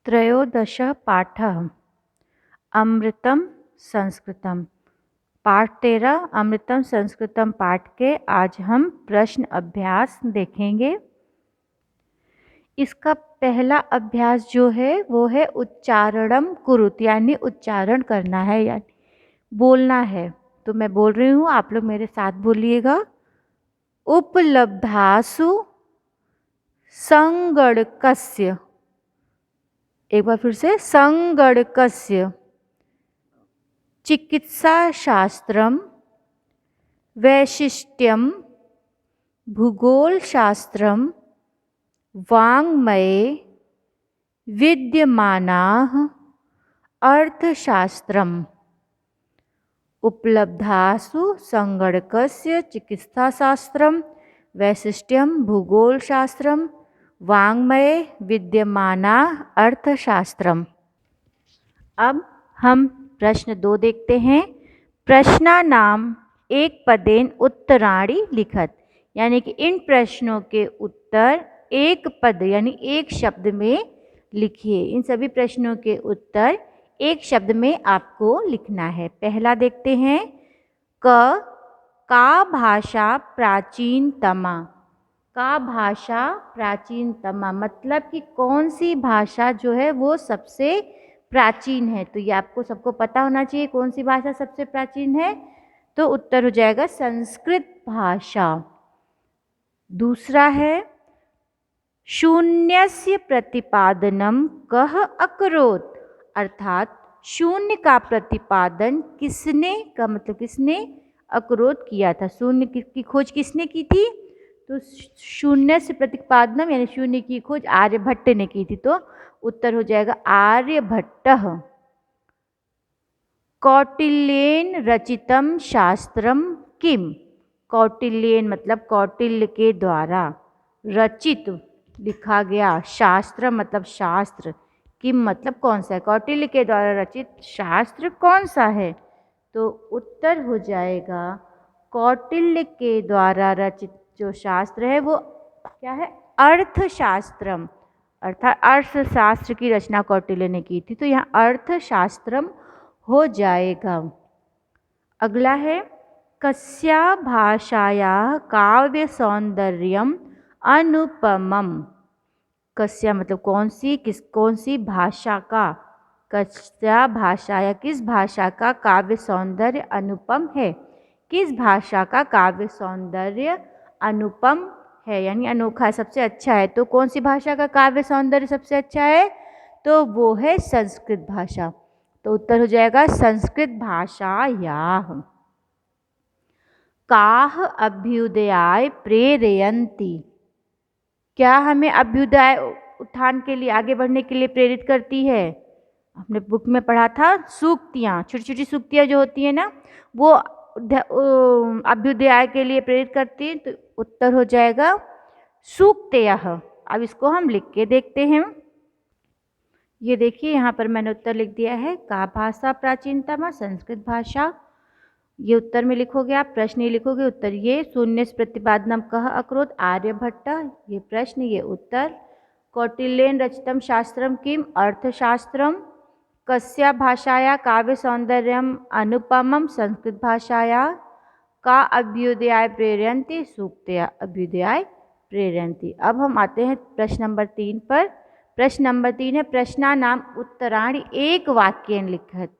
त्रयोदशः पाठः अमृतं संस्कृतम। पाठ 13 अमृतम संस्कृतम पाठ के आज हम प्रश्न अभ्यास देखेंगे। इसका पहला अभ्यास जो है वो है उच्चारणम कुरुत, यानी उच्चारण करना है, यानी बोलना है। तो मैं बोल रही हूँ, आप लोग मेरे साथ बोलिएगा। उपलब्धासु संगणकस्य, एक बार फिर से, संगणकस्य चिकित्साशास्त्रम वैशिष्ट्यम भूगोलशास्त्रम वाङ्मये विद्यमानाः अर्थशास्त्रम्। उपलब्धासु संगणकस्य चिकित्साशास्त्रम वैशिष्ट्यम भूगोलशास्त्रम वाङ्मये विद्यमानाः अर्थशास्त्रम। अब हम प्रश्न 2 देखते हैं। प्रश्नानाम एक पदेन उत्तराणि लिखत, यानी कि इन प्रश्नों के उत्तर एक पद यानी एक शब्द में लिखिए। इन सभी प्रश्नों के उत्तर एक शब्द में आपको लिखना है। पहला देखते हैं। का भाषा प्राचीनतमा। का भाषा प्राचीनतमा मतलब कि कौन सी भाषा जो है वो सबसे प्राचीन है। तो ये आपको सबको पता होना चाहिए कौन सी भाषा सबसे प्राचीन है। तो उत्तर हो जाएगा संस्कृत भाषा। दूसरा है शून्यस्य प्रतिपादनम कः अकरोत्, अर्थात शून्य का प्रतिपादन किसने, का मतलब किसने अकरोत् किया था। शून्य की खोज किसने की थी। तो शून्य से प्रतिपादनम यानी शून्य की खोज आर्यभट्ट ने की थी। तो उत्तर हो जाएगा आर्यभट्टः। कौटिल्येन रचितम शास्त्रम किम। कौटिल्येन मतलब कौटिल्य के द्वारा, रचित लिखा गया, शास्त्र मतलब शास्त्र, किम मतलब कौन सा है। कौटिल्य के द्वारा रचित शास्त्र कौन सा है। तो उत्तर हो जाएगा कौटिल्य के द्वारा रचित जो शास्त्र है वो क्या है, अर्थशास्त्रम, अर्थात अर्थशास्त्र की रचना कौटिल्य ने की थी। तो यहाँ अर्थशास्त्रम हो जाएगा। अगला है कस्या भाषायाः काव्य सौंदर्यम अनुपमम। कस्या मतलब कौन सी, कौन सी भाषा का, कस्या भाषा या किस भाषा का काव्य सौंदर्य अनुपम है। किस भाषा का काव्य सौंदर्य अनुपम है यानी अनोखा, सबसे अच्छा है। तो कौन सी भाषा का काव्य सौंदर्य सबसे अच्छा है। तो वो है संस्कृत भाषा। तो उत्तर हो जाएगा संस्कृत भाषायाः। काः अभ्युदयाय प्रेरयन्ति। क्या हमें अभ्युदय उत्थान के लिए, आगे बढ़ने के लिए प्रेरित करती है। हमने बुक में पढ़ा था सूक्तियाँ, छोटी छोटी सूक्तियाँ जो होती है ना, वो अभ्युदय के लिए प्रेरित करती है। तो उत्तर हो जाएगा सूक्तयः। अब इसको हम लिख के देखते हैं। ये देखिए यहाँ पर मैंने उत्तर लिख दिया है। का भाषा प्राचीनतम, संस्कृत भाषा। ये उत्तर में लिखोगे आप, प्रश्न ये लिखोगे, उत्तर ये। शून्य से प्रतिपादनम कः अकरोत्, आर्यभट्ट। ये प्रश्न, ये उत्तर। कौटिल्येन रचितम शास्त्रम किम, अर्थशास्त्रम। कस्या भाषाया काव्य सौंदर्यम अनुपमम, संस्कृत भाषाया। का अभ्युदयाय प्रेरयन्ति, सूक्तया अभ्युदयाय प्रेरयन्ति। अब हम आते हैं प्रश्न नंबर 3 पर। प्रश्न नंबर 3 है प्रश्नानाम उत्तराणि एक वाक्येन लिखत।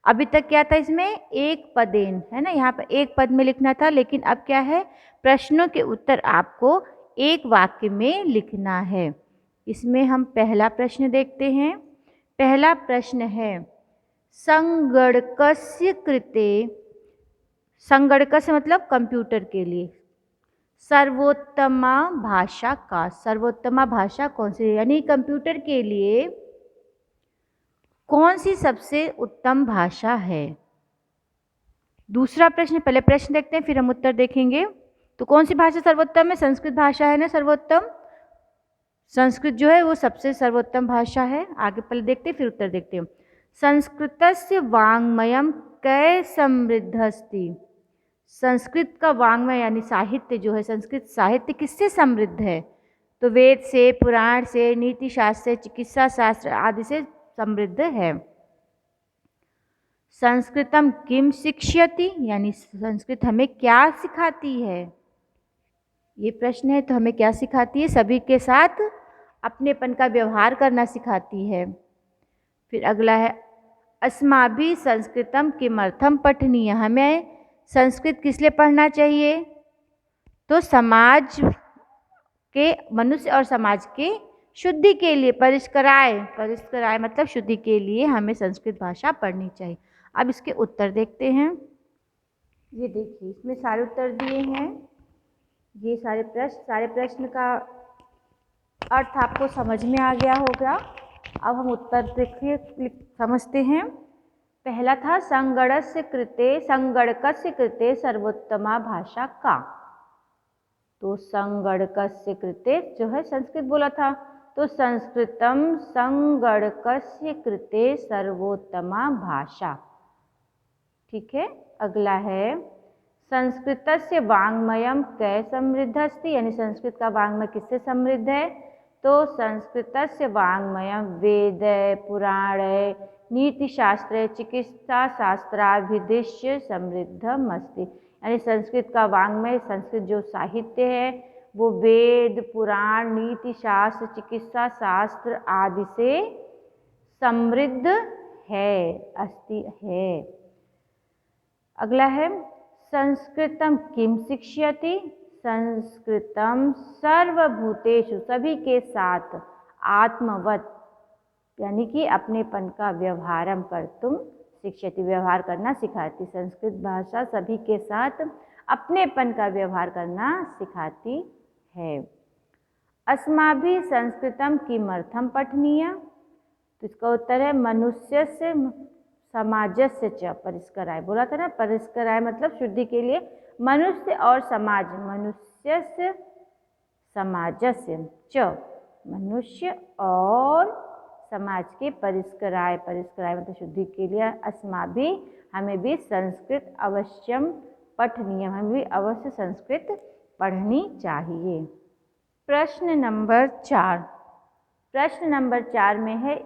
अभी तक क्या था इसमें, एक पदेन है ना, यहाँ पर एक पद में लिखना था, लेकिन अब क्या है, प्रश्नों के उत्तर आपको एक वाक्य में लिखना है। इसमें हम पहला प्रश्न देखते हैं। पहला प्रश्न है संगणकस्य कृते, संगणकस्य मतलब कंप्यूटर के लिए, सर्वोत्तमा भाषा का। सर्वोत्तमा भाषा कौन सी है, यानी कंप्यूटर के लिए कौन सी सबसे उत्तम भाषा है। दूसरा प्रश्न, पहले प्रश्न देखते हैं फिर हम उत्तर देखेंगे। तो कौन सी भाषा सर्वोत्तम है, संस्कृत भाषा है ना सर्वोत्तम। संस्कृत जो है वो सबसे सर्वोत्तम भाषा है। आगे पहले देखते हैं फिर उत्तर देखते हैं। संस्कृतस्य वाङ्मयं कै समृद्धस्ति। संस्कृत का वाङ्मय यानी साहित्य जो है, संस्कृत साहित्य किससे समृद्ध है। तो वेद से, पुराण से, नीति शास्त्र से, चिकित्सा शास्त्र आदि से समृद्ध है। संस्कृतम किम शिक्षयति, यानी संस्कृत हमें क्या सिखाती है, ये प्रश्न है। तो हमें क्या सिखाती है? सभी के साथ अपनेपन का व्यवहार करना सिखाती है। फिर अगला है अस्माभि संस्कृतम किमर्थम पठनीय, हमें संस्कृत किस लिए पढ़ना चाहिए? तो समाज के, मनुष्य और समाज के शुद्धि के लिए, परिष्कराय मतलब शुद्धि के लिए हमें संस्कृत भाषा पढ़नी चाहिए। अब इसके उत्तर देखते हैं। ये देखिए, इसमें सारे उत्तर दिए हैं। ये सारे प्रश्न का अर्थ आपको समझ में आ गया होगा। अब हम उत्तर देखिए, समझते हैं। पहला था संगणकस्य कृते सर्वोत्तमा भाषा का। तो संगणकस्य कृते जो है संस्कृत बोला था, तो संस्कृतम संगणकस्य कृते सर्वोत्तमा भाषा। ठीक है। अगला है संस्कृतस्य वाङ्मयं कै समृद्ध अस्ति, यानी संस्कृत का वाङ्मय किससे समृद्ध है? तो संस्कृतस्य वाङ्मयं वेद पुराण नीतिशास्त्र चिकित्सा शास्त्राभिधिश्य समृद्धम अस्ति, यानी संस्कृत का वाङ्मय, संस्कृत जो साहित्य है वो वेद पुराण नीति शास्त्र चिकित्सा शास्त्र आदि से समृद्ध है, अस्ति है। अगला है संस्कृतम किम शिक्षयति, संस्कृतम सर्वभूतेषु सभी के साथ आत्मवत, यानी कि अपनेपन का व्यवहारम कर तुम शिक्षयति, व्यवहार करना सिखाती। संस्कृत भाषा सभी के साथ अपनेपन का व्यवहार करना सिखाती है। अस्माभिः संस्कृतम किमर्थम पठनीय, तो इसका उत्तर है मनुष्यस्य समाजस्य च परिष्कराय, बोला था ना, परिष्कराय मतलब शुद्धि के लिए, मनुष्य और समाज, मनुष्यस्य समाजस्य च, मनुष्य और समाज के परिष्कराय मतलब शुद्धि के लिए अस्माभिः हमें भी संस्कृत अवश्यम पठनीय, हमें भी अवश्य संस्कृत पढ़नी चाहिए। प्रश्न नंबर 4 में है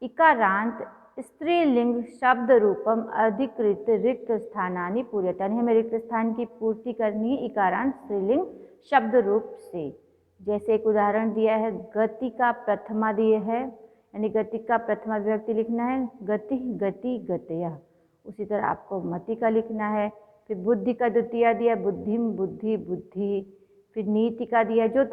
इकारांत स्त्रीलिंग शब्द रूपम अधिकृत रिक्त स्थानानि पूर्यते, यानी हमें रिक्त स्थान की पूर्ति करनी है इकारांत स्त्रीलिंग शब्द रूप से। जैसे एक उदाहरण दिया है, गति का प्रथमा दिए है, यानी गति का प्रथमा विभक्ति लिखना है, गति गति गतया। उसी तरह आपको मति का लिखना है। फिर बुद्धि का द्वितीया दिया, बुद्धिम बुद्धि बुद्धि। फिर नीति का दिया, जो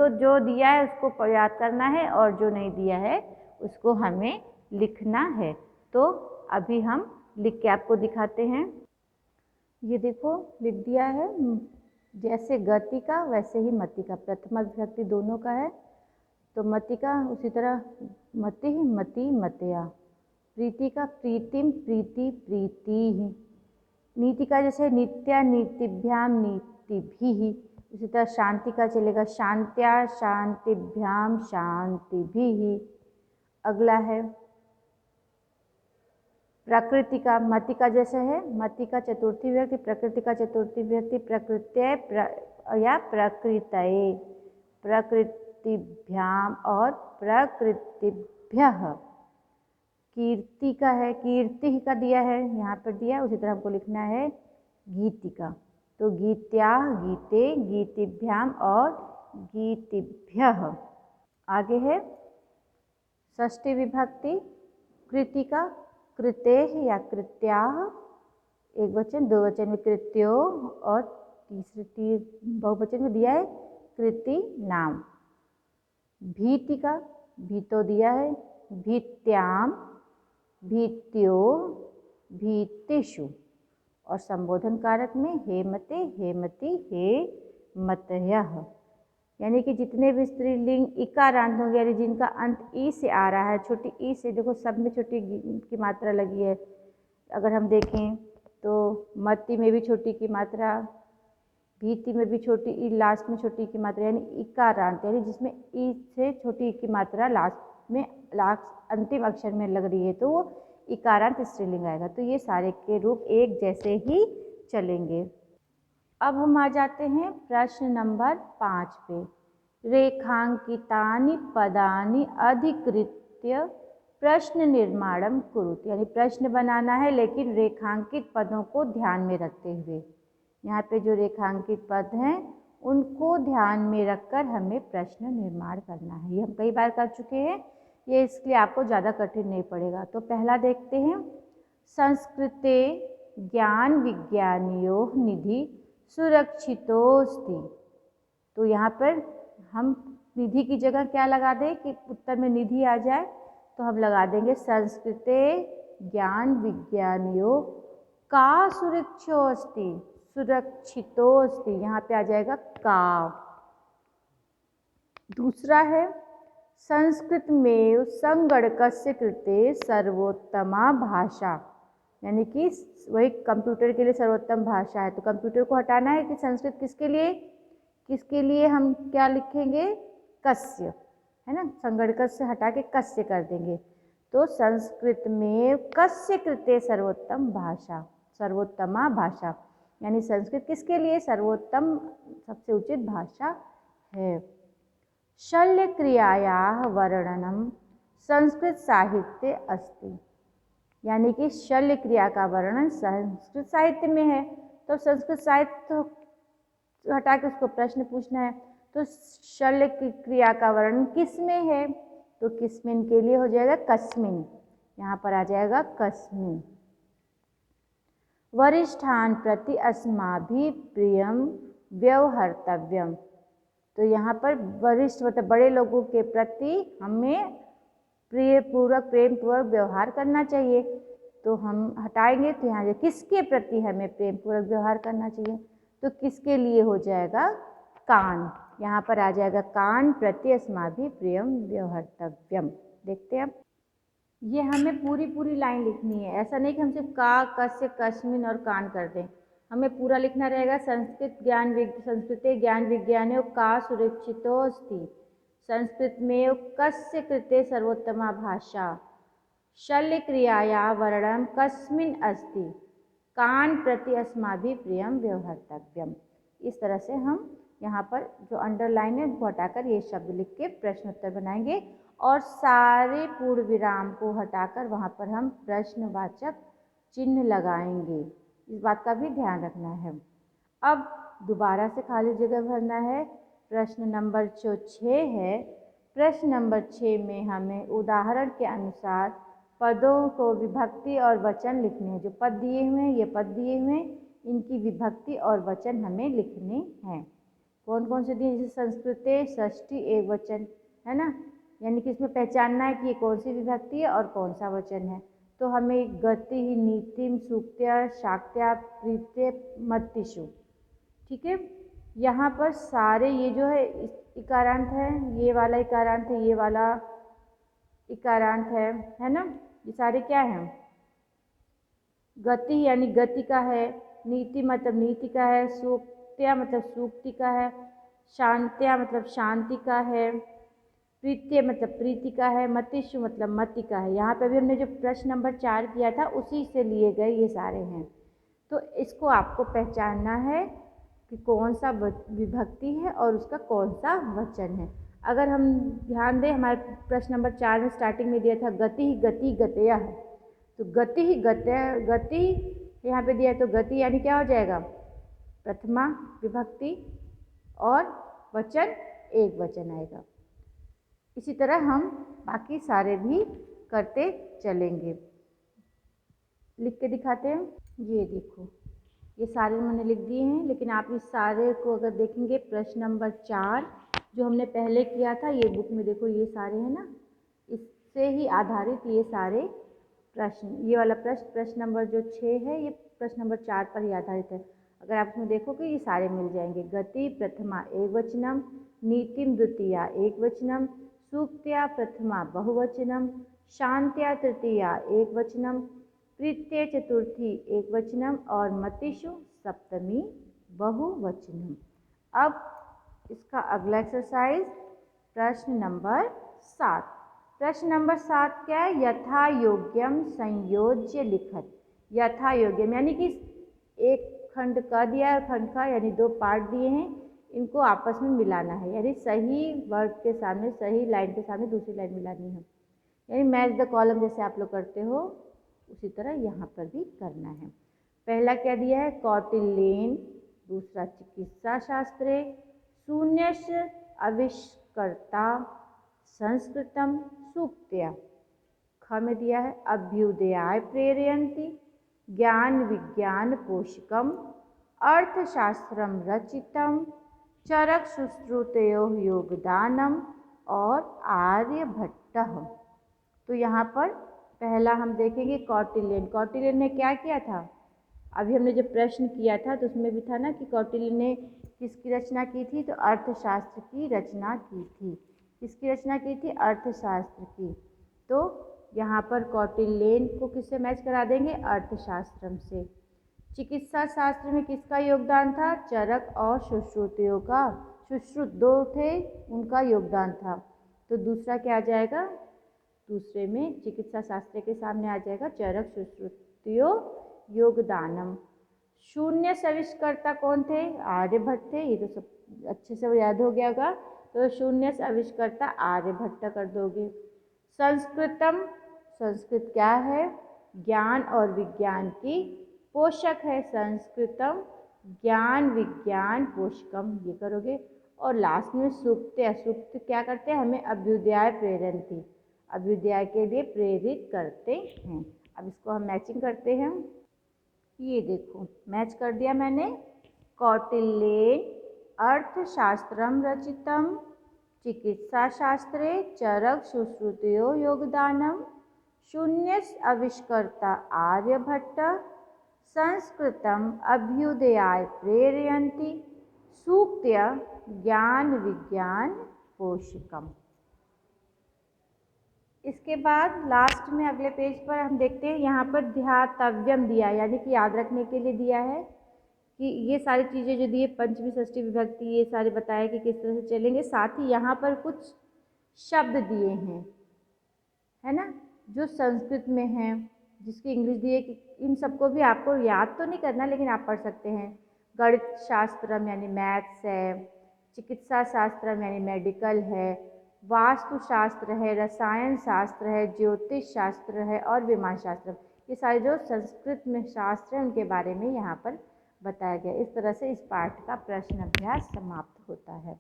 दिया है उसको याद करना है और जो नहीं दिया है उसको हमें लिखना है। तो अभी हम लिख के आपको दिखाते हैं। ये देखो लिख दिया है, जैसे गति का वैसे ही मति का, प्रथमा विभक्ति दोनों का है। तो मति का उसी तरह मति मति मतया, प्रीति का प्रीतिम प्रीति प्रीति, नीति का जैसे नित्या नीतिभ्याम नीतिभिः, इसी तरह शांति का चलेगा शांत्या शांतिभ्याम शांतिभिः। अगला है प्रकृति का, मति का जैसे है, मति का चतुर्थी विभक्ति, प्रकृति का चतुर्थी विभक्ति, प्रकृत्यै या प्रकृतये, प्रकृतिभ्याम और प्रकृतिभ्यः। कीर्ति का है, कीर्ति का दिया है, यहाँ पर दिया, उसी तरह हमको लिखना है गीति का। तो गीत्या गीते गीतिभ्याम और गीतिभ्यः। आगे है षष्ठी विभक्ति, कृति का कृतेः या कृत्याः, एक वचन, दो वचन में कृत्यो और तीसरे बहुवचन में दिया है कृति नाम। भीति का भीतो दिया है, भीत्याम भीत्यो भीतिषु, और संबोधन कारक में हेमते हेमति हे मतयः, यानी कि जितने भी स्त्रीलिंग इकारांत होंगे, यानी जिनका अंत ई से आ रहा है, छोटी ई से, देखो सब में छोटी की मात्रा लगी है। अगर हम देखें तो मति में भी छोटी की मात्रा, भीति में भी छोटी ई, लास्ट में छोटी की मात्रा, यानी इकारांत, यानी जिसमें ई से छोटी की मात्रा लास्ट अंतिम अक्षर में लग रही है तो वो इकारांत स्त्रीलिंग आएगा। तो ये सारे के रूप एक जैसे ही चलेंगे। अब हम आ जाते हैं प्रश्न नंबर 5 पे। रेखांकितानि पदानि अधिकृत्य प्रश्न निर्माणम कुरुते, यानी प्रश्न बनाना है लेकिन रेखांकित पदों को ध्यान में रखते हुए। यहाँ पे जो रेखांकित पद हैं उनको ध्यान में रखकर हमें प्रश्न निर्माण करना है। ये हम कई बार कर चुके हैं, ये इसलिए आपको ज़्यादा कठिन नहीं पड़ेगा। तो पहला देखते हैं, संस्कृते ज्ञान विज्ञानयोः निधि सुरक्षितोऽस्ति। तो यहाँ पर हम निधि की जगह क्या लगा दें कि उत्तर में निधि आ जाए, तो हम लगा देंगे संस्कृते ज्ञान विज्ञानयोः का सुरक्षोऽस्ति, सुरक्षितोऽस्ति, यहाँ पे आ जाएगा का। दूसरा है, संस्कृत में संगणकस्य कृते सर्वोत्तमा भाषा, यानी कि वही कंप्यूटर के लिए सर्वोत्तम भाषा है। तो कंप्यूटर को हटाना है कि संस्कृत किसके लिए हम क्या लिखेंगे, कस्य, है ना, संगणकस्य हटा के कस्य कर देंगे। तो संस्कृत में कस्य कृते सर्वोत्तम भाषा, सर्वोत्तमा भाषा, यानी संस्कृत किसके लिए सर्वोत्तम सबसे उचित भाषा है। शल्य क्रियायाः वर्णनम संस्कृत साहित्य अस्ति, यानी कि शल्य क्रिया का वर्णन संस्कृत साहित्य में है। तो संस्कृत साहित्य हटा के उसको प्रश्न पूछना है, तो शल्य क्रिया का वर्णन किस में है, तो किस्मिन के लिए हो जाएगा कस्मिन, यहाँ पर आ जाएगा कस्मिन। वरिष्ठान प्रति अस्माभिः प्रियम व्यवहर्तव्यम, तो यहाँ पर वरिष्ठ मतलब बड़े लोगों के प्रति हमें प्रेम पूर्वक व्यवहार करना चाहिए। तो हम हटाएंगे तो यहाँ किसके प्रति हमें प्रेम पूर्वक व्यवहार करना चाहिए, तो किसके लिए हो जाएगा कान, यहाँ पर आ जाएगा कान प्रति अस्माभिः प्रियम व्यवहर्तव्यम। देखते हैं अब, ये हमें पूरी लाइन लिखनी है, ऐसा नहीं कि हम सिर्फ का, कस्य, कस्मिन और कान कर दें, हमें पूरा लिखना रहेगा। संस्कृते ज्ञान विज्ञानयोः का सुरक्षितोऽस्ति, संस्कृत में कस्य कृते सर्वोत्तमा भाषा, शल्य क्रियायाः वर्णनम कस्मिन् अस्ति, कान प्रति अस्माभिः प्रियम व्यवहर्तव्यम। इस तरह से हम यहाँ पर जो अंडरलाइन है उनको हटाकर ये शब्द लिख के प्रश्न उत्तर बनाएंगे और सारे पूर्ण विराम को हटाकर वहाँ पर हम प्रश्नवाचक चिन्ह लगाएंगे। इस बात का भी ध्यान रखना है। अब दोबारा से खाली जगह भरना है। प्रश्न नंबर जो 6 है, प्रश्न नंबर 6 में हमें उदाहरण के अनुसार पदों को विभक्ति और वचन लिखने हैं। जो पद दिए हुए हैं, ये पद दिए हुए हैं, इनकी विभक्ति और वचन हमें लिखने हैं। कौन कौन से दिए, जैसे संस्कृते षष्ठी एक वचन है ना, यानी कि इसमें पहचानना है कि ये कौन सी विभक्ति है और कौन सा वचन है। तो हमें गति, नीतिम, सूक्त्या, शाक्त्या, प्रीत्य, मतिषु, ठीक है। यहाँ पर सारे ये जो है इकारांत है, ये वाला इकारांत है, ये वाला इकारांत है ना, ये सारे क्या हैं, गति यानी गति का है, नीति मतलब नीति का है, सूक्त्या मतलब सूक्ति का है, शांत्या मतलब शांति का है, प्रीत्य मतलब प्रीति का है, मतिषु मतलब मति का है। यहाँ पे भी हमने जो प्रश्न नंबर 4 किया था उसी से लिए गए ये सारे हैं। तो इसको आपको पहचानना है कि कौन सा विभक्ति है और उसका कौन सा वचन है। अगर हम ध्यान दें, हमारे प्रश्न नंबर 4 में स्टार्टिंग में दिया था गति ही गति गतया है, तो गति ही गति यहाँ पे दिया है, तो गति यानी क्या हो जाएगा, प्रथमा विभक्ति और वचन एक वचन आएगा। इसी तरह हम बाकी सारे भी करते चलेंगे। लिख के दिखाते हैं, ये देखो ये सारे मैंने लिख दिए हैं, लेकिन आप इस सारे को अगर देखेंगे, प्रश्न नंबर 4 जो हमने पहले किया था, ये बुक में देखो ये सारे हैं ना, इससे ही आधारित ये सारे प्रश्न, ये वाला प्रश्न नंबर जो 6 है ये प्रश्न नंबर 4 पर ही आधारित है। अगर आप इसमें देखोगे ये सारे मिल जाएंगे। गति प्रथमा एक वचनम, नीतिम द्वितीया एक वचनम, सूक्त्या प्रथमा बहुवचनम, शांत्या तृतीया एक वचनम, प्रीत्य चतुर्थी एक वचनम और मतिषु सप्तमी बहुवचनम। अब इसका अगला एक्सरसाइज प्रश्न नंबर 7। प्रश्न नंबर 7 क्या है, यथा योग्यम संयोज्य लिखत। यथा योग्यम यानी कि एक खंड का दिया है, खंड का यानी 2 पार्ट दिए हैं, इनको आपस में मिलाना है, यानी सही वर्ड के सामने, सही लाइन के सामने दूसरी लाइन मिलानी है, यानी मैच द कॉलम जैसे आप लोग करते हो उसी तरह यहाँ पर भी करना है। पहला क्या दिया है, कौटिल्येन, दूसरा चिकित्सा शास्त्रे, शून्यस्य आविष्कर्ता संस्कृतम सूक्त्या, ख में दिया है अभ्युदयाय प्रेरयन्ति, ज्ञान विज्ञान पोषकम, अर्थशास्त्रम रचितम, चरक सुश्रुतयो योगदानम और आर्यभट्टः। तो यहाँ पर पहला हम देखेंगे कौटिल्यन। कौटिल्यन ने क्या किया था, अभी हमने जब प्रश्न किया था तो उसमें भी था ना कि कौटिल्य ने किसकी रचना की थी, तो अर्थशास्त्र की रचना की थी। किसकी रचना की थी, अर्थशास्त्र की। तो यहाँ पर कौटिल्यन को किससे मैच करा देंगे, अर्थशास्त्रम से। चिकित्सा शास्त्र में किसका योगदान था, चरक और सुश्रुतयों का, सुश्रुत दो थे उनका योगदान था। तो दूसरा क्या आ जाएगा, दूसरे में चिकित्सा शास्त्र के सामने आ जाएगा चरक सुश्रुतयो योगदानम। शून्य आविष्कर्ता कौन थे, आर्यभट्ट थे, ये तो सब अच्छे से याद हो गया होगा। तो शून्य आविष्कर्ता आर्यभट्ट कर दोगे। संस्कृतम, संस्कृत क्या है, ज्ञान और विज्ञान की पोषक है, संस्कृतम ज्ञान विज्ञान पोषकम, ये करोगे। और लास्ट में सूक्त्य, सूक्त क्या करते हैं, हमें अभ्युदय प्रेरयन्ति, अभ्युदय के लिए प्रेरित करते हैं। अब इसको हम मैचिंग करते हैं। ये देखो मैच कर दिया मैंने, कौटिल्येन अर्थशास्त्रम रचितम, चिकित्सा शास्त्रे चरक सुश्रुतयो योगदानम, शून्य आविष्कर्ता आर्यभट्ट, संस्कृतम अभ्युदयाय प्रेरयन्ति, सूक्त्य ज्ञान विज्ञान पोषकम। इसके बाद लास्ट में अगले पेज पर हम देखते हैं, यहाँ पर ध्यातव्यम दिया, यानी कि याद रखने के लिए दिया है कि ये सारी चीज़ें जो दिए, पंचमी षष्ठी विभक्ति, ये सारे बताए कि किस तरह से चलेंगे। साथ ही यहाँ पर कुछ शब्द दिए हैं, है ना, जो संस्कृत में हैं, जिसकी इंग्लिश दी है, कि इन सबको भी आपको याद तो नहीं करना, लेकिन आप पढ़ सकते हैं। गणित शास्त्रम यानी मैथ्स है, चिकित्सा शास्त्रम यानी मेडिकल है, वास्तुशास्त्र है, रसायन शास्त्र है, ज्योतिष शास्त्र है और विमान शास्त्र। ये सारे जो संस्कृत में शास्त्र हैं उनके बारे में यहाँ पर बताया गया। इस तरह से इस पाठ का प्रश्न अभ्यास समाप्त होता है।